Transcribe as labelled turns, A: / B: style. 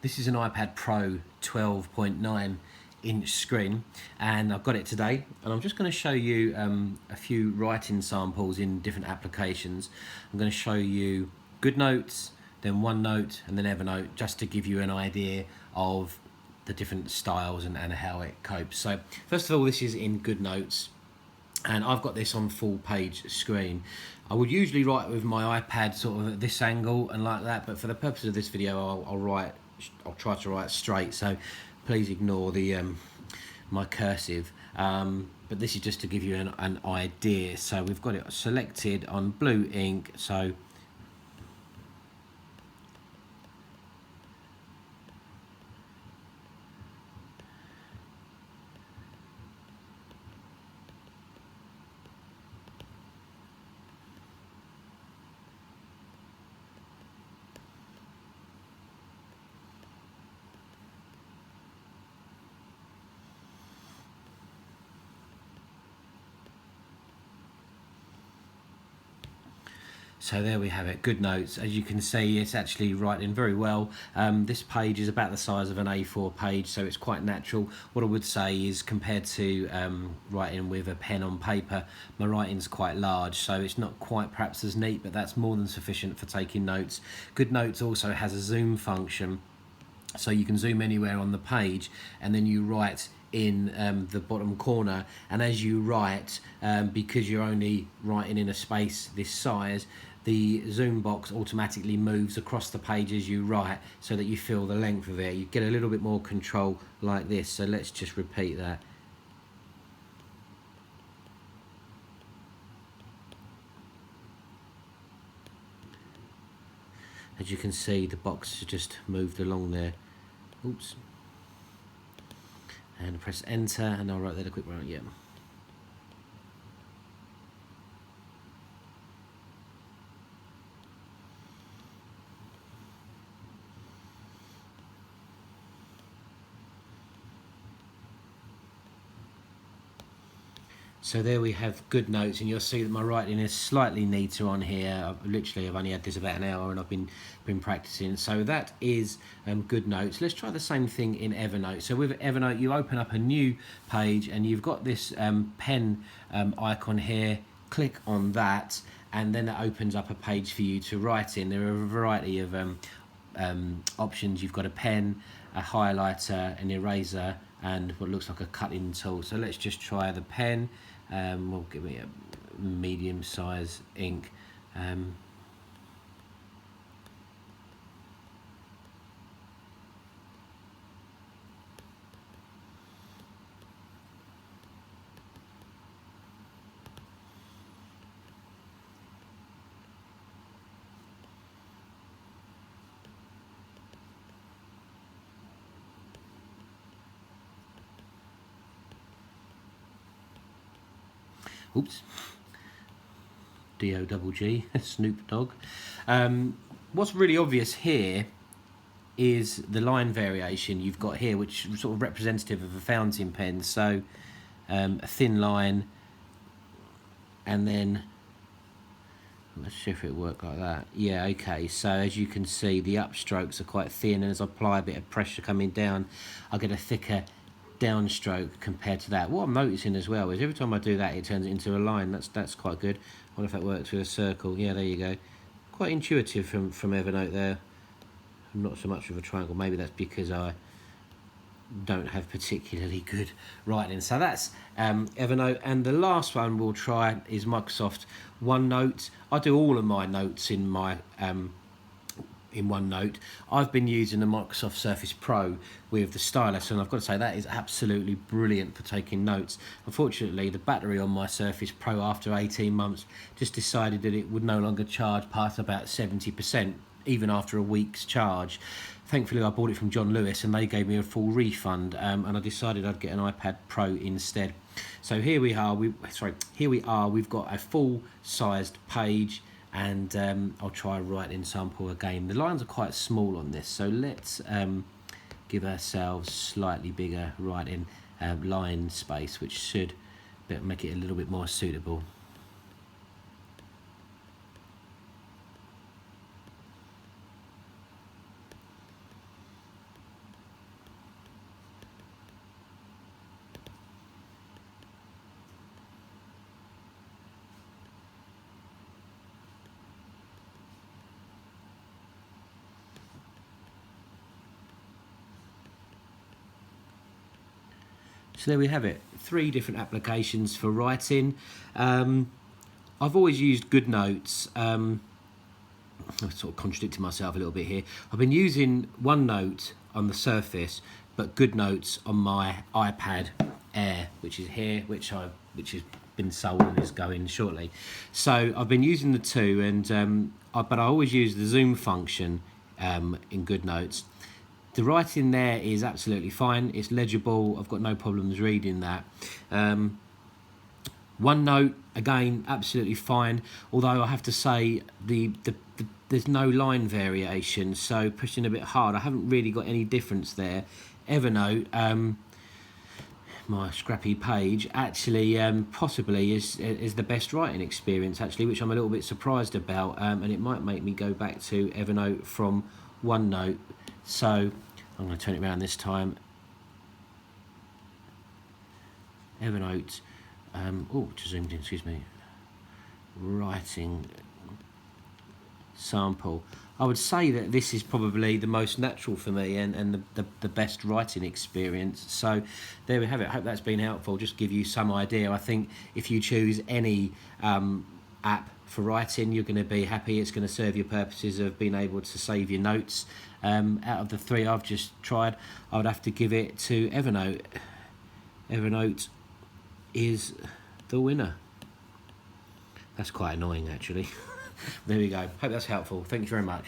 A: This is an iPad Pro 12.9 inch screen, and I've got it today, and I'm just going to show you a few writing samples in different applications. I'm going to show you GoodNotes, then OneNote, and then Evernote, just to give you an idea of the different styles and how it copes. So first of all, this is in GoodNotes, and I've got this on full page screen. I would usually write with my iPad sort of at this angle and like that, but for the purpose of this video I'll try to write straight, so please ignore the my cursive, but this is just to give you an idea. So we've got it selected on blue ink, so there we have it, GoodNotes. As you can see, it's actually writing very well. This page is about the size of an A4 page, so it's quite natural. What I would say is, compared to writing with a pen on paper, my writing's quite large, so it's not quite perhaps as neat, but that's more than sufficient for taking notes. GoodNotes also has a zoom function, so you can zoom anywhere on the page, and then you write in the bottom corner, and as you write, because you're only writing in a space this size, the zoom box automatically moves across the page as you write, so that you feel the length of it. You get a little bit more control like this. So let's just repeat that. As you can see, the box has just moved along there. Oops. And press enter, and I'll write that a quick write. Yeah. So there we have GoodNotes, and you'll see that my writing is slightly neater on here. I've only had this about an hour, and I've been practicing. So that is GoodNotes. Let's try the same thing in Evernote. So with Evernote, you open up a new page, and you've got this pen icon here. Click on that, and then it opens up a page for you to write in. There are a variety of options. You've got a pen, a highlighter, an eraser, and what looks like a cutting tool. So let's just try the pen. We'll give me a medium size ink. Oops. D-O-double-G, Snoop Dogg. What's really obvious here is the line variation you've got here, which is sort of representative of a fountain pen. So a thin line, and then let's see if it worked like that. Yeah, okay. So as you can see, the upstrokes are quite thin, and as I apply a bit of pressure coming down, I get a thicker downstroke compared to that. What I'm noticing as well is every time I do that, it turns it into a line. That's quite good. I wonder if that works with a circle. Yeah, there you go. Quite intuitive from Evernote there. Not so much of a triangle. Maybe that's because I don't have particularly good writing. So that's Evernote, and the last one we'll try is Microsoft OneNote. I do all of my notes in my in OneNote. I've been using the Microsoft Surface Pro with the stylus, and I've got to say that is absolutely brilliant for taking notes. Unfortunately, the battery on my Surface Pro after 18 months just decided that it would no longer charge past about 70%, even after a week's charge. Thankfully, I bought it from John Lewis, and they gave me a full refund, and I decided I'd get an iPad Pro instead. So here we are. We've got a full-sized page, and I'll try writing sample again. The lines are quite small on this, so let's give ourselves slightly bigger writing line space, which should make it a little bit more suitable. So there we have it, 3 different applications for writing. I've always used GoodNotes. I'm sort of contradicting myself a little bit here. I've been using OneNote on the Surface, but GoodNotes on my iPad Air, which is here, which has been sold and is going shortly. So I've been using the two, and but I always use the zoom function in GoodNotes. The writing there is absolutely fine. It's legible. I've got no problems reading that. OneNote, again, absolutely fine. Although I have to say there's no line variation, so pushing a bit hard, I haven't really got any difference there. Evernote, my scrappy page, actually possibly is the best writing experience, actually, which I'm a little bit surprised about, and it might make me go back to Evernote from OneNote. So I'm going to turn it around this time. Evernote, just zoomed in, excuse me. Writing sample. I would say that this is probably the most natural for me and the best writing experience. So there we have it. I hope that's been helpful. Just give you some idea. I think if you choose any app for writing, you're going to be happy. It's going to serve your purposes of being able to save your notes. Out of the 3 I've just tried, I would have to give it to Evernote. Evernote is the winner. That's quite annoying, actually. There we go. Hope that's helpful. Thank you very much.